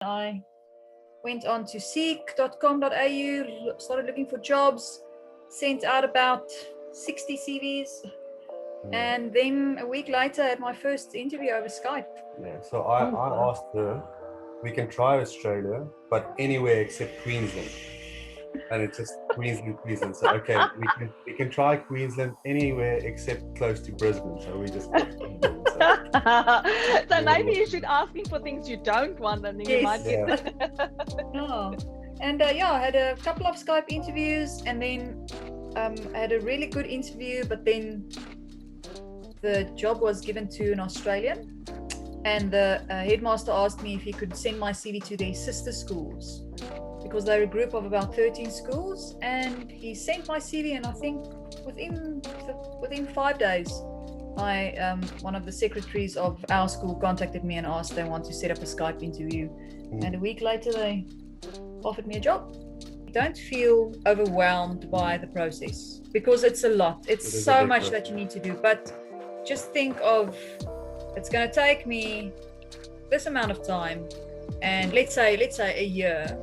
I went on to seek.com.au, started looking for jobs, sent out about 60 CVs, and then a week later I had my first interview over Skype. Yeah, so I asked her, we can try Australia, but anywhere except Queensland. And it's just Queensland. So okay, we can try Queensland anywhere except close to Brisbane. So we just so maybe you should ask me for things you don't want, and then you might get. Oh. And I had a couple of Skype interviews, and then I had a really good interview, but then the job was given to an Australian, and the headmaster asked me if he could send my CV to their sister schools, because they're a group of about 13 schools, and he sent my CV, and I think within 5 days, one of the secretaries of our school contacted me and asked they want to set up a Skype interview, and a week later they offered me a job. Don't feel overwhelmed by the process, because it's a lot. It's so much that you need to do, but just think of, it's going to take me this amount of time, and let's say a year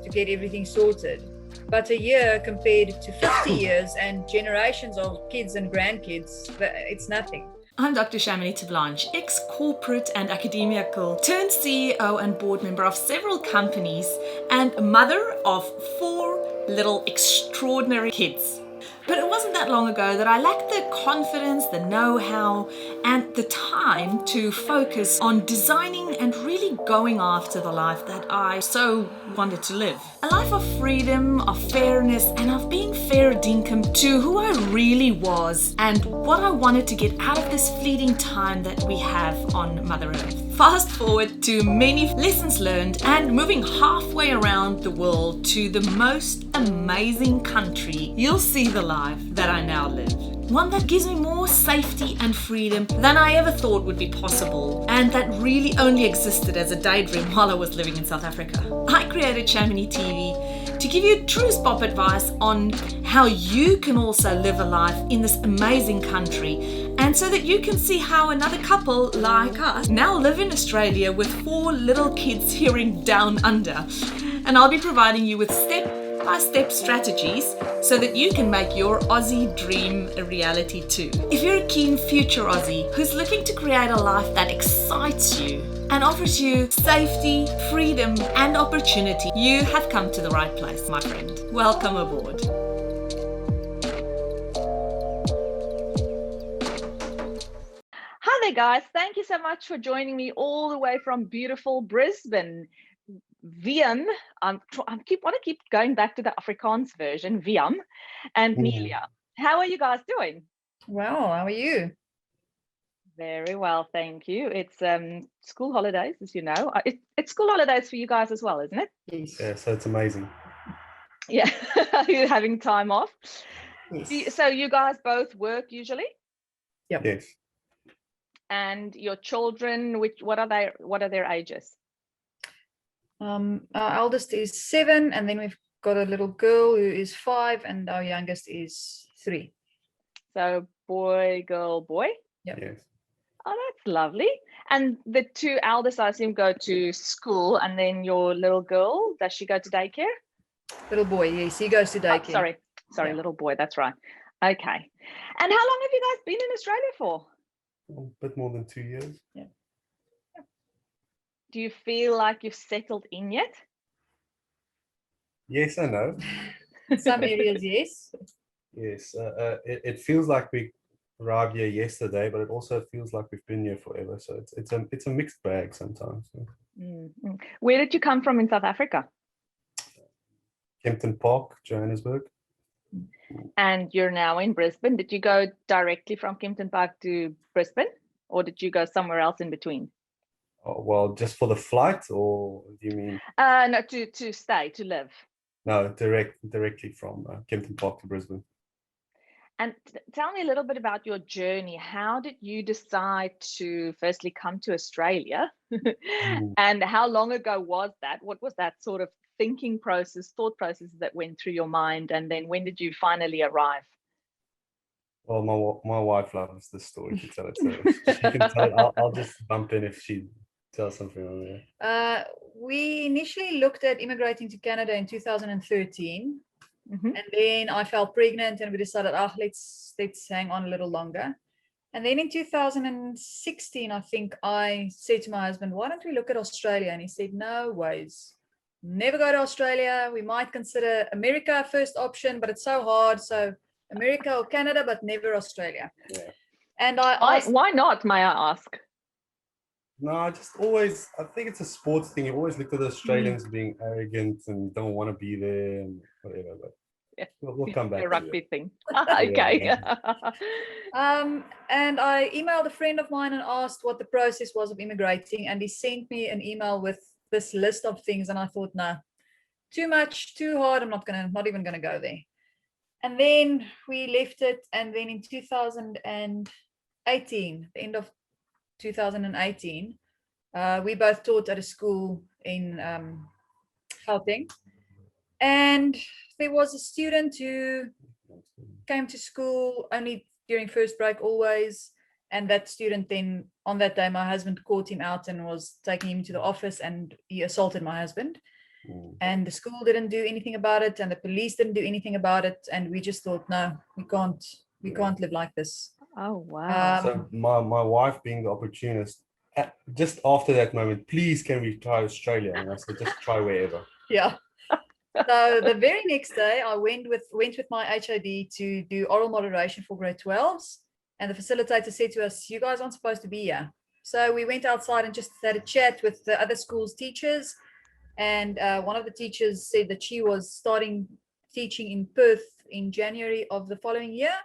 to get everything sorted, but a year compared to 50 years and generations of kids and grandkids, it's nothing. I'm Dr. Chamonix Blanche, ex-corporate and academical turned CEO and board member of several companies and mother of 4 little extraordinary kids. But it wasn't that long ago that I lacked the confidence, the know-how, and the time to focus on designing and really going after the life that I so wanted to live. A life of freedom, of fairness, and of being fair dinkum to who I really was and what I wanted to get out of this fleeting time that we have on Mother Earth. Fast forward to many lessons learned and moving halfway around the world to the most amazing country, you'll see the life that I now live. One that gives me more safety and freedom than I ever thought would be possible, and that really only existed as a daydream while I was living in South Africa. I created Chamonix TV to give you true spot advice on how you can also live a life in this amazing country, and so that you can see how another couple like us now live in Australia with 4 little kids here in Down Under. And I'll be providing you with step-by-step strategies so that you can make your Aussie dream a reality too. If you're a keen future Aussie who's looking to create a life that excites you and offers you safety, freedom, and opportunity, you have come to the right place, my friend. Welcome aboard. Hi there, guys. Thank you so much for joining me all the way from beautiful Brisbane. Wiam, I want to keep going back to the Afrikaans version, Wiam and Nelia. How are you guys doing? Well, how are you? Very well, thank you. It's school holidays, as you know. It's school holidays for you guys as well, isn't it? Yes. Yeah, so it's amazing. Yeah, you're having time off. Yes. So you guys both work usually? Yep. Yes. And your children, what are their ages? Our eldest is 7, and then we've got a little girl who is 5, and our youngest is 3. So boy, girl, boy. Yep. Yes. Oh, that's lovely. And the 2 eldest, I assume, go to school, and then your little girl, does she go to daycare? Little boy, yes, he goes to daycare. Sorry, Yeah. Little boy, that's right. Okay. And how long have you guys been in Australia for? A bit more than 2 years. Yeah. Do you feel like you've settled in yet? Yes, I know. Some areas, yes. Yes, it feels like we arrived here yesterday, but it also feels like we've been here forever. So it's a mixed bag sometimes. Mm-hmm. Where did you come from in South Africa? Kempton Park, Johannesburg. And you're now in Brisbane. Did you go directly from Kempton Park to Brisbane, or did you go somewhere else in between? Oh, well, just for the flight, or do you mean? No, to stay, to live. No, directly from Kempton Park to Brisbane. And tell me a little bit about your journey. How did you decide to firstly come to Australia? And how long ago was that? What was that sort of thought process that went through your mind? And then when did you finally arrive? Well, my wife loves this story to tell it, so she can tell. I'll just bump in if she Tell something on there. We initially looked at immigrating to Canada in 2013, and then I fell pregnant, and we decided, let's hang on a little longer. And then in 2016, I think I said to my husband, why don't we look at Australia? And he said, no ways. Never go to Australia. We might consider America first option, but it's so hard. So America or Canada, but never Australia. Yeah. And I asked, why not, may I ask? No, I just always, I think it's a sports thing. You always look at the Australians being arrogant and don't want to be there and whatever. But Yeah. we'll come back A to rugby it. thing. Okay. Yeah. and I emailed a friend of mine and asked what the process was of immigrating, and he sent me an email with this list of things, and I thought, nah, too much, too hard. I'm not even gonna go there. And then we left it, and then in 2018, the end of 2018, we both taught at a school in Gauteng, and there was a student who came to school only during first break always, and that student then, on that day, my husband caught him out and was taking him to the office, and he assaulted my husband. And the school didn't do anything about it, and the police didn't do anything about it, and we just thought, no, we can't live like this. Oh wow. So my wife, being the opportunist, just after that moment, please can we try Australia? And I said, just try wherever. Yeah. So the very next day, I went with my HOD to do oral moderation for grade 12s, and the facilitator said to us, you guys aren't supposed to be here. So we went outside and just had a chat with the other school's teachers, and one of the teachers said that she was starting teaching in Perth in January of the following year.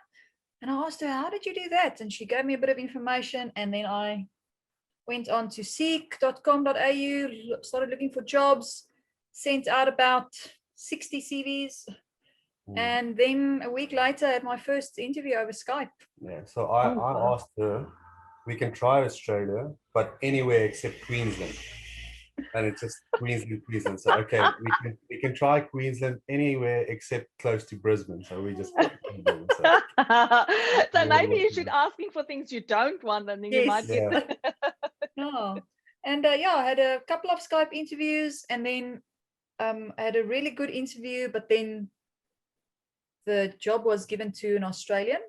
And I asked her, how did you do that? And she gave me a bit of information, and then I went on to seek.com.au, started looking for jobs, sent out about 60 CVs, and then a week later I had my first interview over Skype. Yeah, so I asked her, we can try Australia, but anywhere except Queensland. And it's just Queensland. So okay, we can try Queensland anywhere except close to Brisbane. So we just so maybe you should asking for things you don't want, and then you might get No. And I had a couple of Skype interviews, and then I had a really good interview, but then the job was given to an Australian,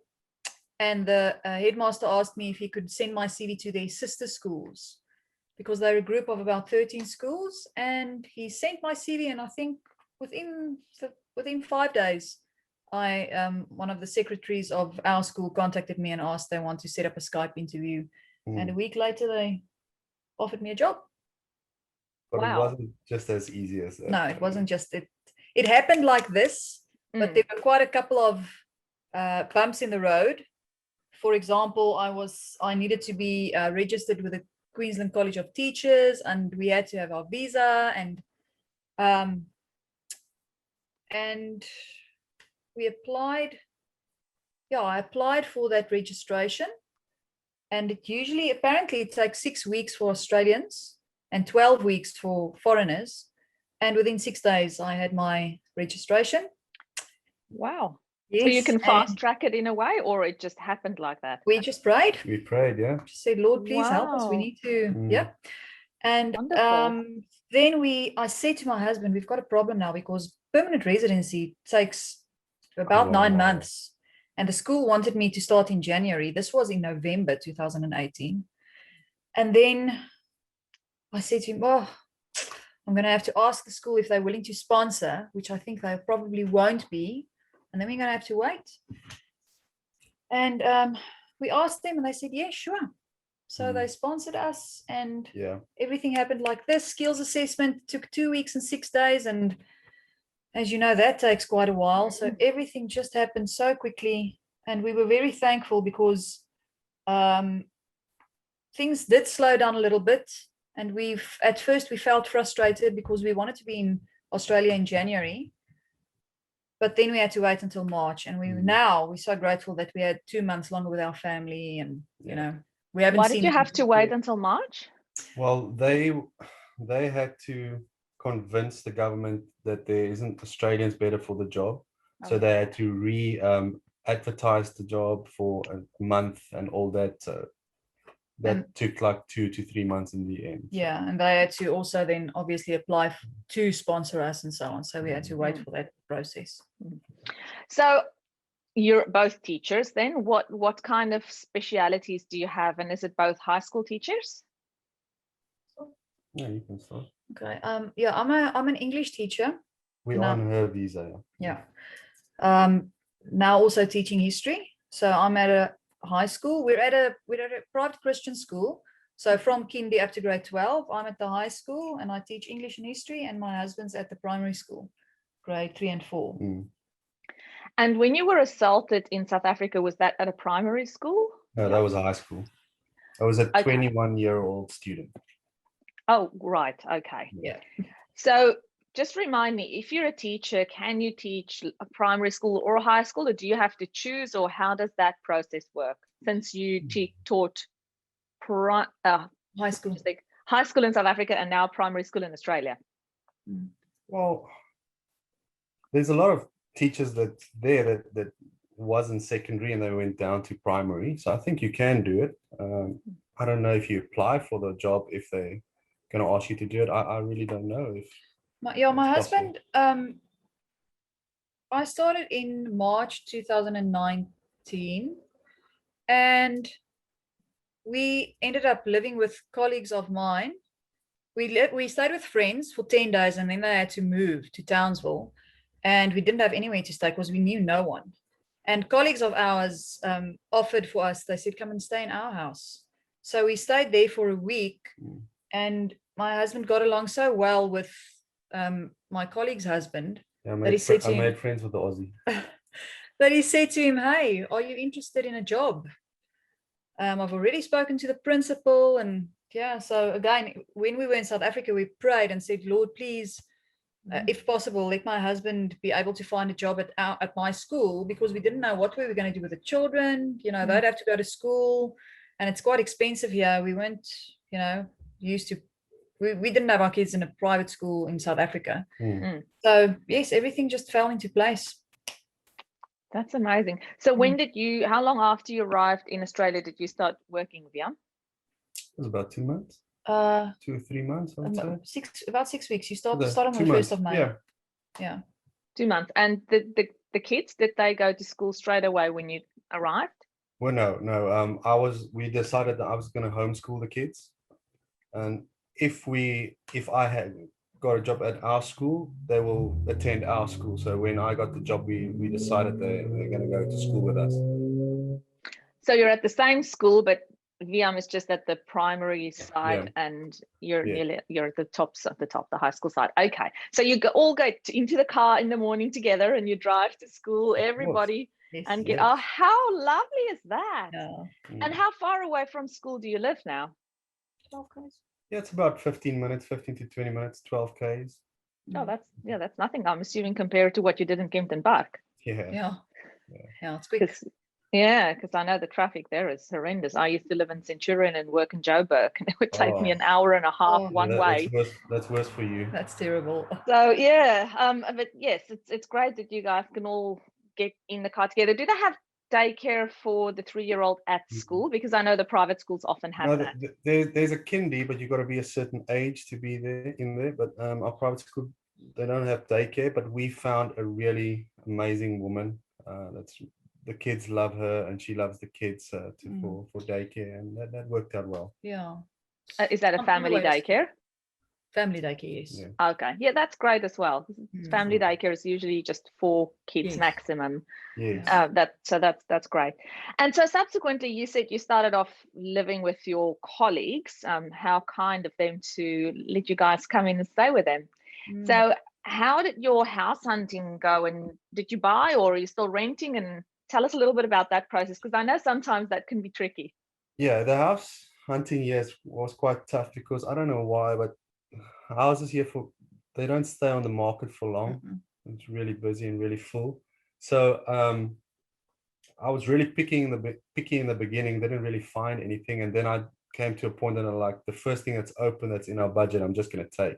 and the headmaster asked me if he could send my CV to their sister schools, because they're a group of about 13 schools. And he sent my CV, and I think within 5 days, one of the secretaries of our school contacted me and asked they want to set up a Skype interview. And a week later, they offered me a job. But It wasn't just as easy as that. No, it wasn't just it. It happened like this, but there were quite a couple of bumps in the road. For example, I needed to be registered with the Queensland College of Teachers, and we had to have our visa, and we applied. Yeah, I applied for that registration, and apparently it takes 6 weeks for Australians and 12 weeks for foreigners, and within 6 days I had my registration. Wow. Yes, so you can fast track it in a way, or it just happened like that? We just prayed. We prayed, yeah. Just said, Lord, please help us. We need to, yeah. And then I said to my husband, we've got a problem now, because permanent residency takes about 9 months. And the school wanted me to start in January. This was in November 2018. And then I said to him, I'm going to have to ask the school if they're willing to sponsor, which I think they probably won't be. And then we're going to have to wait. And we asked them, and they said, yeah, sure. So they sponsored us, and everything happened like this. Skills assessment took 2 weeks and 6 days. And as you know, that takes quite a while. So everything just happened so quickly. And we were very thankful, because things did slow down a little bit. And at first we felt frustrated, because we wanted to be in Australia in January. But then we had to wait until March, and we're so grateful that we had 2 months longer with our family, and you know, we haven't. Why did you have to wait until March? Well, they had to convince the government that there isn't Australians better for the job, so they had to advertise the job for a month and all that. So that took like 2 to 3 months in the end. Yeah, and they had to also then obviously apply to sponsor us and so on. So we had to wait for that process. So you're both teachers then. What kind of specialities do you have? And is it both high school teachers? Yeah, you can start. Okay. Yeah, I'm an English teacher. We're on her visa. Yeah. Now also teaching history. So I'm at a high school. We're at a private Christian school. So from kindy up to grade 12, I'm at the high school and I teach English and history, and my husband's at the primary school, grade 3 and 4. And when you were assaulted in South Africa, was that at a primary school? No, that was high school. I was a 21-year-old student. Oh, right. Okay. Yeah. So just remind me, if you're a teacher, can you teach a primary school or a high school, or do you have to choose, or how does that process work? Since you taught high school in South Africa and now primary school in Australia. Well, there's a lot of teachers that was in secondary and they went down to primary. So I think you can do it. I don't know if you apply for the job, if they're going to ask you to do it. I really don't know if. My husband, I started in March 2019, and we ended up living with colleagues of mine. We stayed with friends for 10 days, and then they had to move to Townsville, and we didn't have anywhere to stay because we knew no one. And colleagues of ours offered for us. They said, come and stay in our house. So we stayed there for a week, and my husband got along so well with my colleague's husband. Yeah, I made friends with the Aussie. That he said to him, hey, are you interested in a job? I've already spoken to the principal. And yeah, so again, when we were in South Africa, we prayed and said, Lord, please, if possible, let my husband be able to find a job at my school, because we didn't know what we were going to do with the children. You know, they'd have to go to school, and it's quite expensive here. We weren't, used to, we didn't have our kids in a private school in South Africa. So yes, everything just fell into place. That's amazing. So how long after you arrived in Australia did you start working with Wiam? It was about 2 months. 2 or 3 months, I would say. About 6 weeks. You started on the 1st of May. Yeah. 2 months. And the kids, did they go to school straight away when you arrived? Well, no. We decided that I was going to homeschool the kids, and if I had got a job at our school, they will attend our school. So when I got the job, we decided they're going to go to school with us. So you're at the same school, but Wiam is just at the primary side, and you're at the top, the high school side. Okay, so you all go into the car in the morning together, and you drive to school, everybody, and get. Oh, how lovely is that? Yeah. And how far away from school do you live now? 12 km. Yeah, it's about 15 to 20 minutes, 12 k's. Oh, that's nothing. I'm assuming compared to what you did in Kempton Park. Yeah, it's quick. Because I know the traffic there is horrendous. I used to live in Centurion and work in Joburg, and it would take me an hour and a half one way. That's worse for you. That's terrible. So but yes, it's great that you guys can all get in the car together. Do they have daycare for the 3-year-old at school? Because I know the private schools often have that. There's a kindy, but you've got to be a certain age to be in there. But our private school, they don't have daycare, but we found a really amazing woman. The kids love her, and she loves the kids for daycare, and that worked out well. Yeah. Is that a family daycare? Family daycare, yes. Yeah. Okay. Yeah, that's great as well. Family daycare is usually just 4 kids maximum. Yes. That's great. And so subsequently, you said you started off living with your colleagues. How kind of them to let you guys come in and stay with them. So how did your house hunting go? And did you buy, or are you still renting? And tell us a little bit about that process, because I know sometimes that can be tricky. Yeah, the house hunting, yes, was quite tough, because I don't know why, but houses here they don't stay on the market for long. It's really busy and really full. So I was really picky in the beginning, didn't really find anything, and then I came to a point that I'm like, the first thing that's open that's in our budget, I'm just going to take.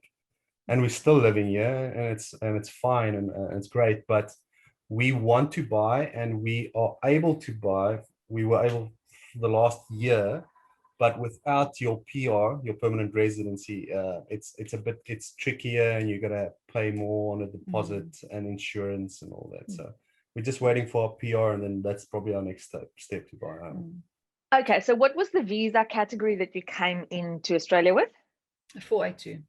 And we're still living here, and it's fine, and it's great, but we want to buy, and we are able to buy. We were able for the last year, But without your PR, your permanent residency, it's trickier, and you're gonna pay more on a deposit and insurance and all that. So we're just waiting for our PR, and then that's probably our next step to buy home. Okay, so what was the visa category that you came into Australia with? 482.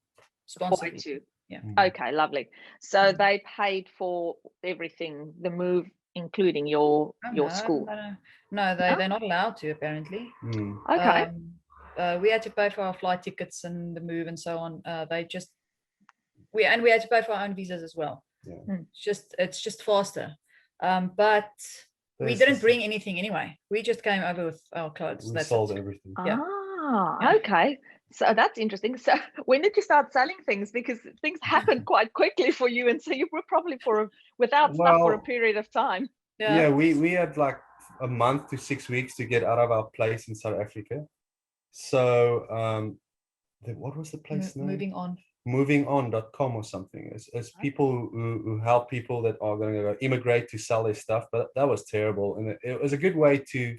Sponsored. 482. Yeah. Okay, lovely. So they paid for everything, the move, including your school. No, they're not allowed to, apparently. Okay. We had to pay for our flight tickets and the move and so on. We had to pay for our own visas as well. Yeah. It's just faster. But we didn't bring anything anyway. We just came over with our clothes. We sold everything. Okay. So that's interesting. So when did you start selling things? Because things happened quite quickly for you, and so you were probably without stuff for a period of time. Yeah, we had like a month to 6 weeks to get out of our place in South Africa. So what was the place name? Movingon.com or something. It's people who help people that are going to immigrate to sell their stuff. But that was terrible, and it was a good way to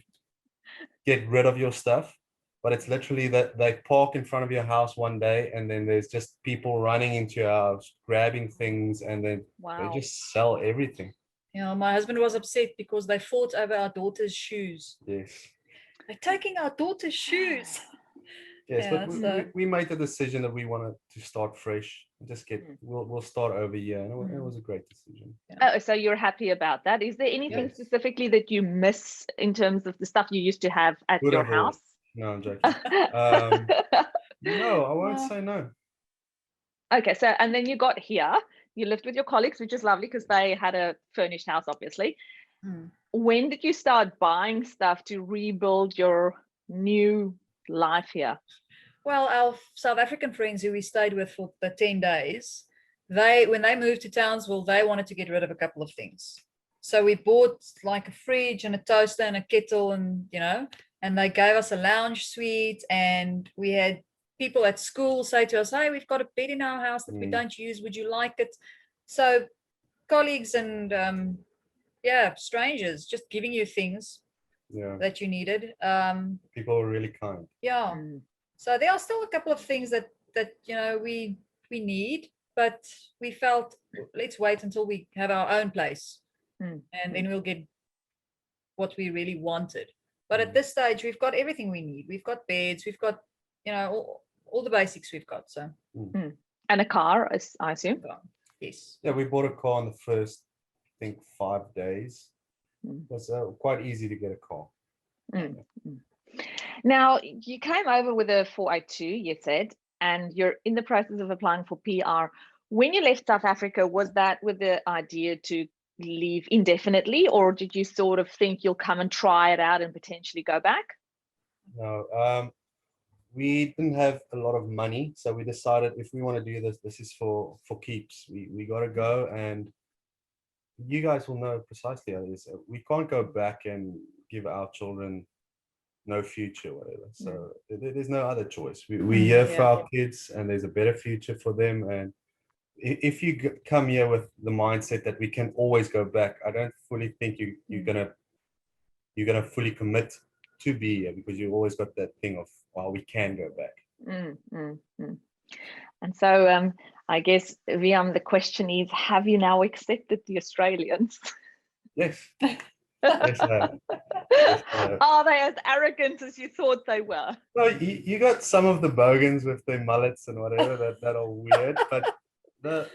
get rid of your stuff. But it's literally that they park in front of your house one day, and then there's just people running into your house, grabbing things, and then they just sell everything. Yeah, my husband was upset because they fought over our daughter's shoes. Yes. They're taking our daughter's shoes. Yes, but we made the decision that we wanted to start fresh. Just we'll start over here, and it was a great decision. Oh, so you're happy about that? Is there anything specifically that you miss in terms of the stuff you used to have at your house? No, I'm joking. No, I won't say no. Okay, so and then you got here. You lived with your colleagues, which is lovely because they had a furnished house, obviously. When did you start buying stuff to rebuild your new life here? Well, our South African friends who we stayed with for the 10 days, when they moved to Townsville, they wanted to get rid of a couple of things. So we bought like a fridge and a toaster and a kettle, and they gave us a lounge suite, and we had people at school say to us, hey, we've got a bed in our house that we don't use. Would you like it? So colleagues and strangers just giving you things that you needed. People were really kind. Yeah. So there are still a couple of things that we need, but we felt let's wait until we have our own place, and then we'll get what we really wanted. But at this stage, we've got everything we need. We've got beds, we've got all the basics we've got. So and a car, I assume. Yes. Yeah, we bought a car in the first, I think, 5 days. It was quite easy to get a car. Now, you came over with a 482, you said, and you're in the process of applying for PR. When you left South Africa, was that with the idea to leave indefinitely, or did you sort of think you'll come and try it out and potentially go back? No, we didn't have a lot of money, so we decided if we want to do this is for keeps. We got to go, and you guys will know precisely how it is. We can't go back and give our children no future, whatever. So there's no other choice. We're here for our kids, and there's a better future for them. And if you come here with the mindset that we can always go back, I don't fully think you're gonna fully commit to be here, because you always got that thing of, well, we can go back. And so I guess, Wiam, the question is, have you now accepted the Australians? Yes. Yes, Are they as arrogant as you thought they were? No, you got some of the bogans with their mullets and whatever that are weird, but they're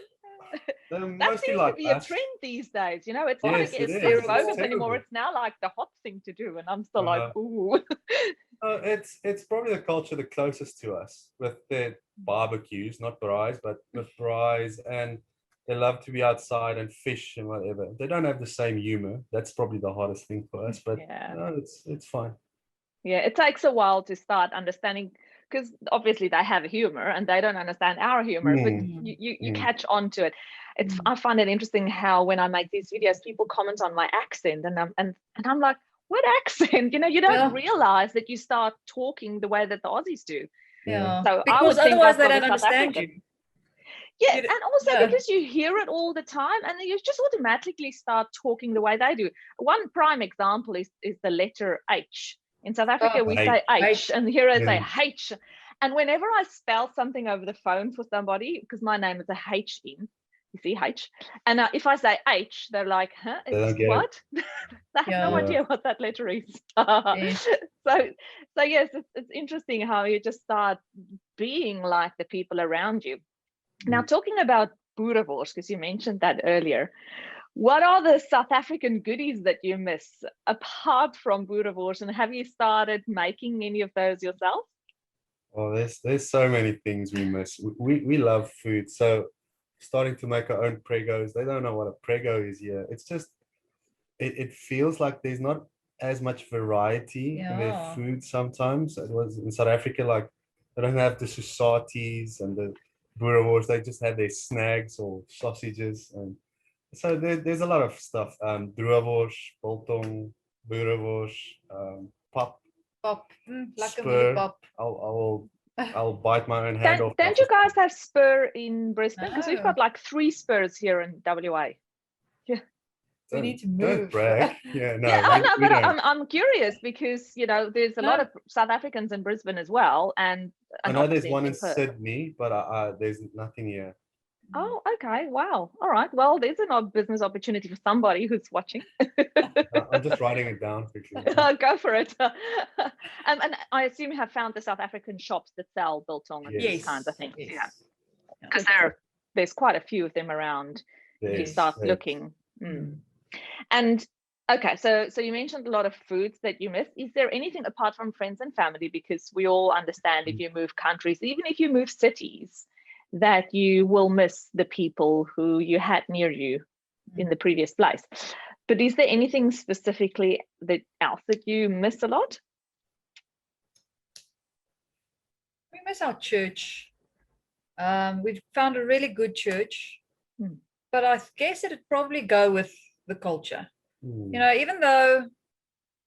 that mostly seems like to be us. a trend these days. It's not Yes, like it it's is. bogans anymore. It's now like the hot thing to do, and I'm still like, ooh. It's probably the culture the closest to us, with their barbecues, not braais, but with braais, and they love to be outside and fish and whatever. They don't have the same humor. That's probably the hardest thing for us, but no, it's fine. Yeah, it takes a while to start understanding, because obviously they have humor and they don't understand our humor, but you catch on to it. I find it interesting how when I make these videos, people comment on my accent, and I'm like, what accent? You don't realize that you start talking the way that the Aussies do. Yeah. So because otherwise they don't understand you. Yeah, and also because you hear it all the time, and you just automatically start talking the way they do. One prime example is the letter H. In South Africa, we say H, and here I say H. And whenever I spell something over the phone for somebody, because my name is a H in, you see H, and if I say H, they're like, huh, it's what? They have no idea what that letter is. So yes, it's interesting how you just start being like the people around you. Now, talking about boerewors, because you mentioned that earlier, what are the South African goodies that you miss apart from boerewors, and have you started making any of those yourself? Oh, there's so many things we miss. We love food, so starting to make our own pregos. They don't know what a prego is here. It's just it feels like there's not as much variety in their food sometimes. It was in South Africa, like they don't have the societies and the boerewors. They just have their snags or sausages, and so there's a lot of stuff. Droewors, biltong, boerewors, pap. Spur. Pop. I'll bite my own hand off. Don't you guys have spur in Brisbane? Because we've got like 3 spurs here in WA. Yeah. We need to move. Don't brag. Yeah, no. But I'm curious because there's a lot of South Africans in Brisbane as well, and I know there's one in Sydney, but there's nothing here. Oh, okay. Wow. All right. Well, there's a business opportunity for somebody who's watching. I'm just writing it down quickly. Go for it. And I assume you have found the South African shops that sell biltong and these kinds of things. Yes. Yeah. Because there's quite a few of them around if you start looking. And okay, so you mentioned a lot of foods that you miss. Is there anything apart from friends and family? Because we all understand if you move countries, even if you move cities, that you will miss the people who you had near you in the previous place. But is there anything specifically else that you miss a lot? We miss our church. We've found a really good church, but I guess it'd probably go with the culture. Even though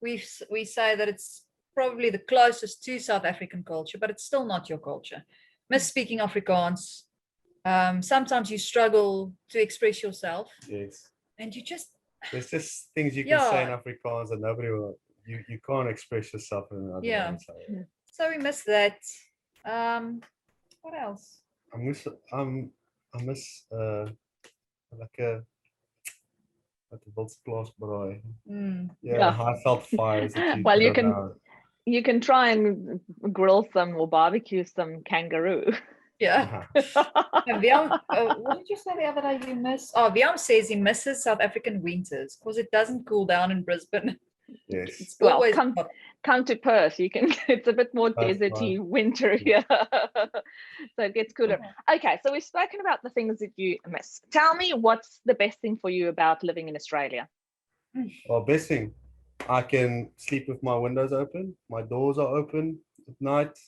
we say that it's probably the closest to South African culture, but it's still not your culture. Miss speaking Afrikaans. Sometimes you struggle to express yourself. Yes. And there's just things you can say in Afrikaans that nobody will. You can't express yourself in another way. So we miss that. What else? I miss like a Wildsplaasbraai. High felt fires. Well, you can try and grill some or barbecue some kangaroo. Yeah. Wiam, what did you say the other day you miss? Wiam says he misses South African winters because it doesn't cool down in Brisbane. Yes. It's well, come to Perth. You can. It's a bit more deserty winter here, so it gets cooler. Okay, so we've spoken about the things that you miss. Tell me, what's the best thing for you about living in Australia? Well, best thing, I can sleep with my windows open. My doors are open at night.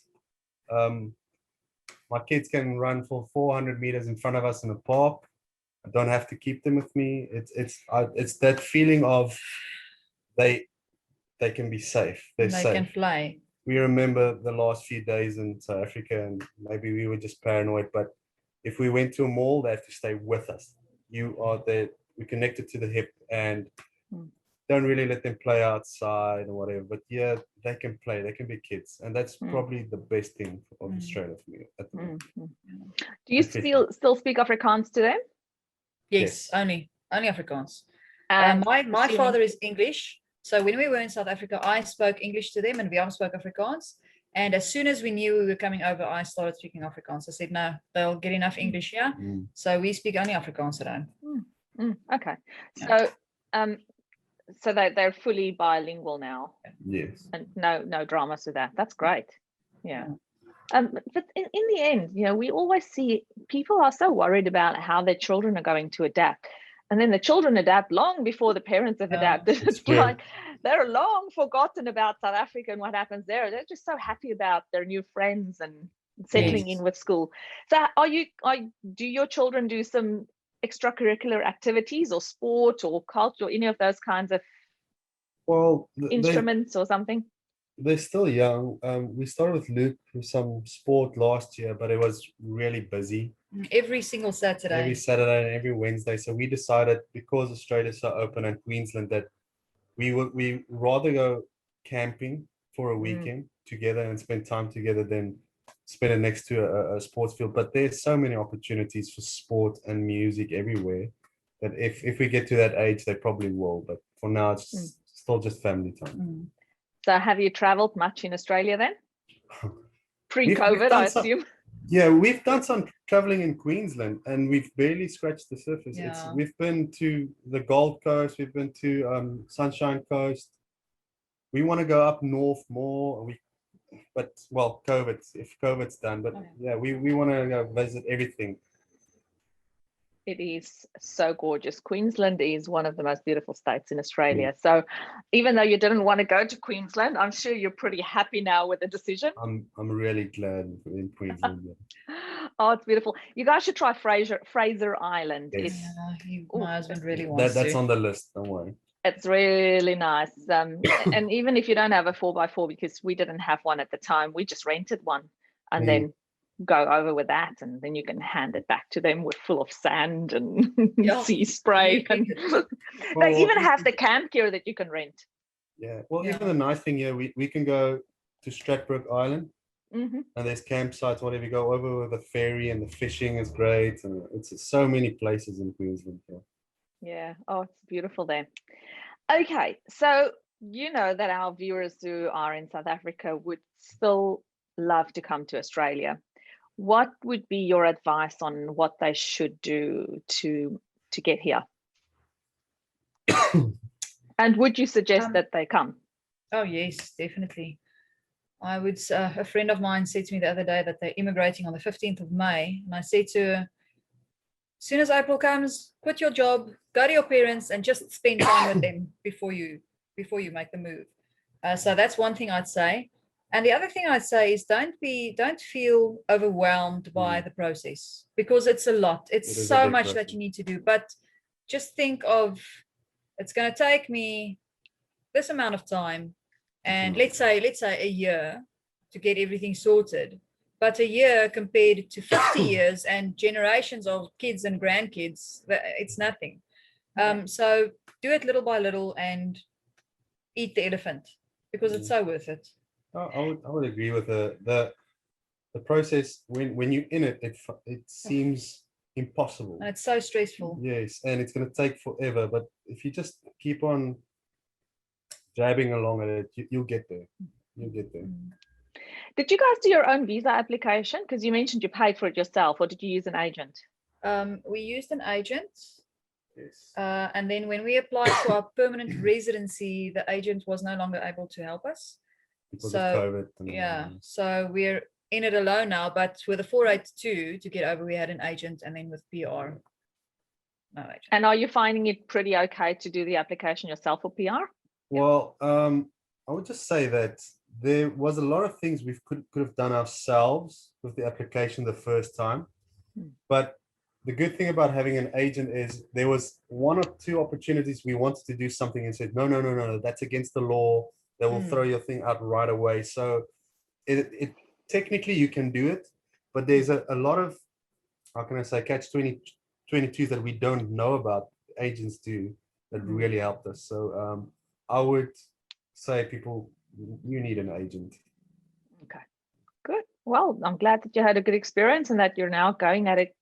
My kids can run for 400 meters in front of us in the park. I don't have to keep them with me. It's that feeling of they can be safe. They can play. We remember the last few days in South Africa, and maybe we were just paranoid, but if we went to a mall, they have to stay with us. You are there. We're connected to the hip, and don't really let them play outside or whatever. But yeah, they can play. They can be kids, and that's probably the best thing of Australia for me at the moment. Do you still speak Afrikaans to them? Yes. Only Afrikaans. My father is English, so when we were in South Africa, I spoke English to them, and Wiam spoke Afrikaans. And as soon as we knew we were coming over, I started speaking Afrikaans. I said, no, they'll get enough English here, so we speak only Afrikaans at home. Okay, so they're fully bilingual now. Yes. And no dramas with that. That's great. Yeah. But in the end, we always see people are so worried about how their children are going to adapt. And then the children adapt long before the parents have adapted. It's like they're long forgotten about South Africa and what happens there. They're just so happy about their new friends and settling in with school. So do your children do some extracurricular activities or sport or culture or any of those kinds of instruments or something? They're still young. We started with Luke with some sport last year, but it was really busy. Every single Saturday. Every Saturday and every Wednesday. So we decided, because Australia's so open and Queensland, that we rather go camping for a weekend together and spend time together than spend it next to a sports field. But there's so many opportunities for sport and music everywhere that if we get to that age, they probably will. But for now, it's still just family time. So have you traveled much in Australia then? Pre-COVID, I assume. Yeah, we've done some traveling in Queensland and we've barely scratched the surface. Yeah. We've been to the Gold Coast, we've been to Sunshine Coast. We want to go up north more. But if COVID's done, but yeah, we want to go visit everything. It is so gorgeous. Queensland is one of the most beautiful states in Australia. So even though you didn't want to go to Queensland, I'm sure you're pretty happy now with the decision. I'm really glad in Queensland. Oh, it's beautiful. You guys should try Fraser Island. Yes. My husband really wants that's on the list, don't worry. It's really nice. And even if you don't have a 4x4, because we didn't have one at the time, we just rented one and then go over with that, and then you can hand it back to them with full of sand and sea spray. And they even have the camp gear that you can rent. Yeah. Well, even the nice thing here, we can go to Stradbroke Island. And there's campsites, whatever. You go over with the ferry and the fishing is great. And it's so many places in Queensland. Yeah. Oh, it's beautiful there. Okay. So, you know that our viewers who are in South Africa would still love to come to Australia. What would be your advice on what they should do to get here? And would you suggest that they come? Oh, yes, definitely. I would. A friend of mine said to me the other day that they're immigrating on the 15th of May. And I said to her, as soon as April comes, quit your job, go to your parents and just spend time with them before you make the move. So that's one thing I'd say. And the other thing I'd say is don't feel overwhelmed by the process, because it's a lot. It's so much that you need to do. But just think of, it's going to take me this amount of time, and let's say a year to get everything sorted. But a year compared to 50 years and generations of kids and grandkids, it's nothing. So do it little by little and eat the elephant, because it's so worth it. I would agree with the process. When you're in it, it seems impossible. And it's so stressful. Yes, and it's going to take forever. But if you just keep on jabbing along at it, you'll get there. You'll get there. Did you guys do your own visa application? Because you mentioned you paid for it yourself, or did you use an agent? We used an agent. Yes. And then when we applied for our permanent residency, the agent was no longer able to help us. Because of COVID. So we're in it alone now, but with a 482 to get over, we had an agent, and then with PR, no agent. And are you finding it pretty okay to do the application yourself for PR? Well, I would just say that there was a lot of things we could have done ourselves with the application the first time. But the good thing about having an agent is there was one or two opportunities we wanted to do something and said, no, that's against the law. They will throw your thing out right away. So it technically you can do it, but there's a lot of, how can I say, catch-22s that we don't know about, agents do, that really helped us. So I would say people, you need an agent. Okay, good. Well, I'm glad that you had a good experience and that you're now going at it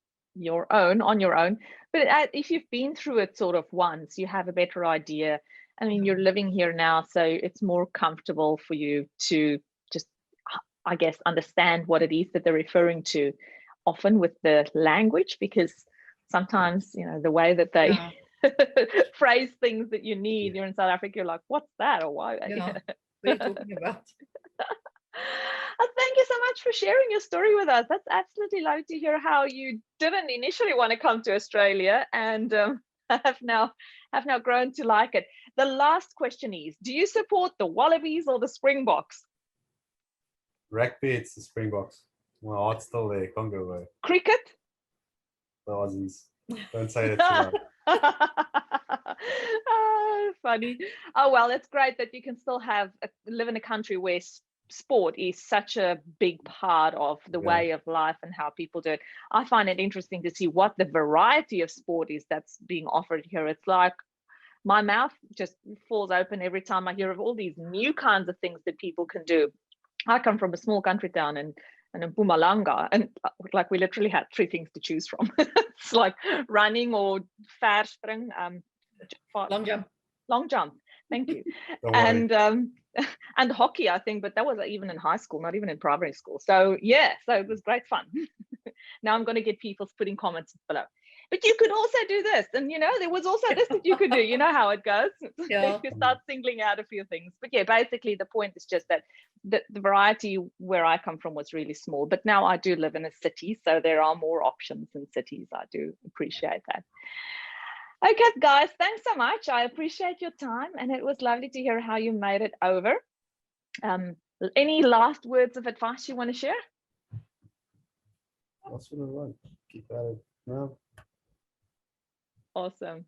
on your own. But if you've been through it sort of once, you have a better idea. I mean, you're living here now, so it's more comfortable for you to just, I guess, understand what it is that they're referring to, often with the language, because sometimes, the way that they phrase things that you need, you're in South Africa, you're like, what's that? Or why? What are you talking about? Thank you so much for sharing your story with us. That's absolutely lovely to hear how you didn't initially want to come to Australia and have now grown to like it. The last question is, do you support the Wallabies or the Springboks? Rugby, it's the Springboks. My heart's still there, can't go away. Cricket? The Aussies. Don't say that too much. Funny. Oh, well, it's great that you can still live in a country where sport is such a big part of the way of life and how people do it. I find it interesting to see what the variety of sport is that's being offered here. It's like my mouth just falls open every time I hear of all these new kinds of things that people can do. I come from a small country town in Mpumalanga, and like we literally had 3 things to choose from. It's like running or verspring, long jump. Thank you. And hockey, I think, but that was even in high school, not even in primary school. So yeah, so it was great fun. Now I'm going to get people putting comments below. But you could also do this, and there was also this that you could do. You know how it goes. Yeah. You start singling out a few things. But yeah, basically the point is just that the variety where I come from was really small. But now I do live in a city, so there are more options in cities. I do appreciate that. Okay, guys, thanks so much. I appreciate your time, and it was lovely to hear how you made it over. Any last words of advice you want to share? That's what I want. Keep at it. No. Awesome.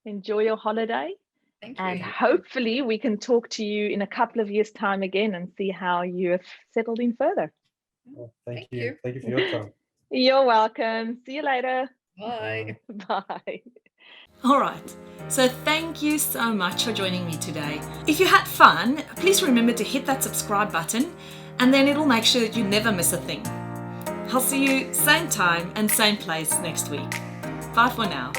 Enjoy your holiday. Thank you. And hopefully we can talk to you in a couple of years' time again and see how you have settled in further. Well, thank you. Thank you for your time. You're welcome. See you later. Bye. Bye. All right, so thank you so much for joining me today. If you had fun, please remember to hit that subscribe button, and then it'll make sure that you never miss a thing. I'll see you same time and same place next week. Bye for now.